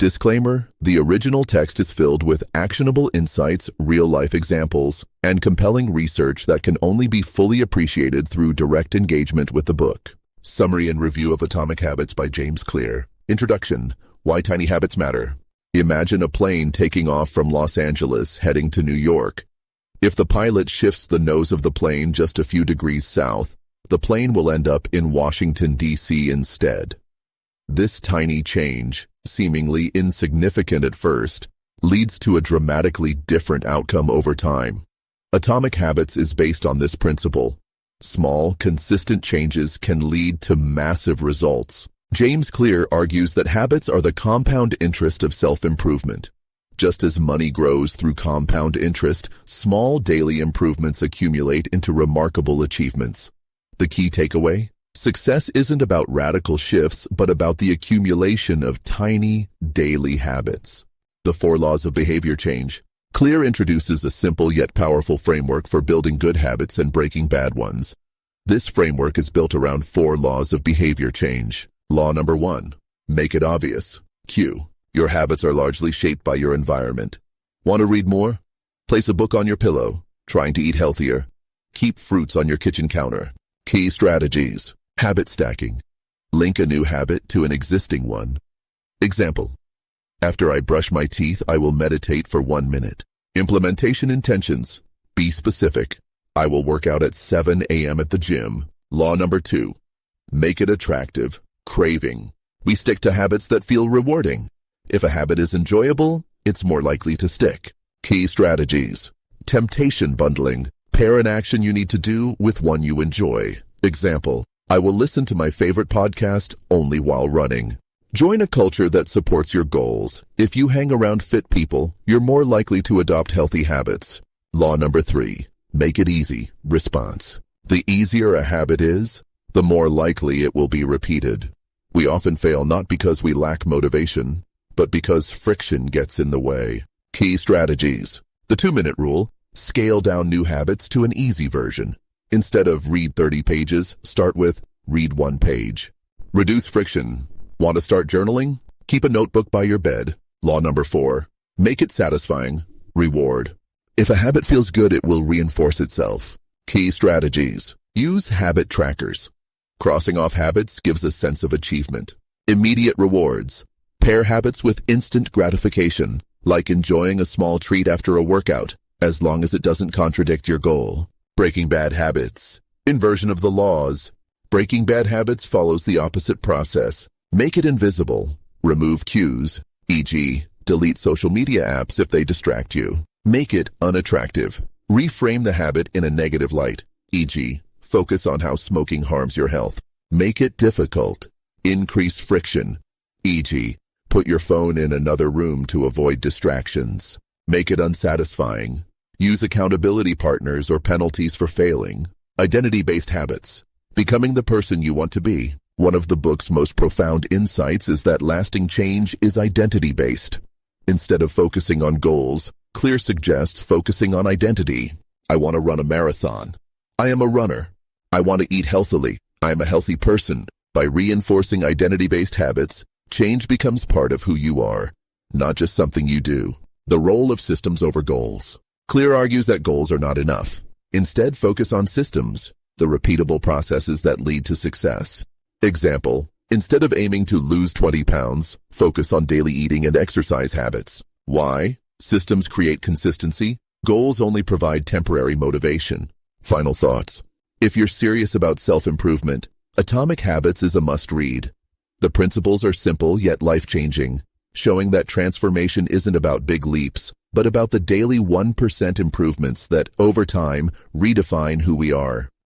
Disclaimer: the original text is filled with actionable insights, real-life examples, and compelling research that can only be fully appreciated through direct engagement with the book. Summary and review of Atomic Habits by James Clear. Introduction: Why Tiny Habits Matter. Imagine a plane taking off from Los Angeles heading to New York. If the pilot shifts the nose of the plane just a few degrees south, the plane will end up in Washington, D.C. instead. This tiny change, seemingly insignificant at first, leads to a dramatically different outcome over time. Atomic Habits is based on this principle. Small, consistent changes can lead to massive results. James Clear argues that habits are the compound interest of self-improvement. Just as money grows through compound interest, small daily improvements accumulate into remarkable achievements. The key takeaway? Success isn't about radical shifts, but about the accumulation of tiny, daily habits. The 4 laws of behavior change. Clear introduces a simple yet powerful framework for building good habits and breaking bad ones. This framework is built around 4 laws of behavior change. Law number 1. Make it obvious. Q. Your habits are largely shaped by your environment. Want to read more? Place a book on your pillow. Trying to eat healthier? Keep fruits on your kitchen counter. Key strategies. Habit stacking. Link a new habit to an existing one. Example: after I brush my teeth, I will meditate for 1 minute. Implementation intentions. Be specific. I will work out at 7 a.m. at the gym. Law number 2. Make it attractive. Craving. We stick to habits that feel rewarding. If a habit is enjoyable, it's more likely to stick. Key strategies. Temptation bundling. Pair an action you need to do with one you enjoy. Example: I will listen to my favorite podcast only while running. Join a culture that supports your goals. If you hang around fit people, you're more likely to adopt healthy habits. Law number 3. Make it easy. Response. The easier a habit is, the more likely it will be repeated. We often fail not because we lack motivation, but because friction gets in the way. Key strategies. The 2-minute rule. Scale down new habits to an easy version. Instead of read 30 pages, start with read 1 page. Reduce friction. Want to start journaling? Keep a notebook by your bed. Law number 4. Make it satisfying. Reward. If a habit feels good, it will reinforce itself. Key strategies. Use habit trackers. Crossing off habits gives a sense of achievement. Immediate rewards. Pair habits with instant gratification, like enjoying a small treat after a workout, as long as it doesn't contradict your goal. Breaking bad habits. Inversion of the laws. Breaking bad habits follows the opposite process. Make it invisible. Remove cues, e.g., delete social media apps if they distract you. Make it unattractive. Reframe the habit in a negative light, e.g., focus on how smoking harms your health. Make it difficult. Increase friction, e.g., put your phone in another room to avoid distractions. Make it unsatisfying. Use accountability partners or penalties for failing. Identity-based habits. Becoming the person you want to be. One of the book's most profound insights is that lasting change is identity-based. Instead of focusing on goals, Clear suggests focusing on identity. I want to run a marathon. I am a runner. I want to eat healthily. I am a healthy person. By reinforcing identity-based habits, change becomes part of who you are, not just something you do. The role of systems over goals. Clear argues that goals are not enough. Instead, focus on systems, the repeatable processes that lead to success. Example: instead of aiming to lose 20 pounds, focus on daily eating and exercise habits. Why? Systems create consistency. Goals only provide temporary motivation. Final thoughts. If you're serious about self-improvement, Atomic Habits is a must-read. The principles are simple yet life-changing, showing that transformation isn't about big leaps, but about the daily 1% improvements that, over time, redefine who we are.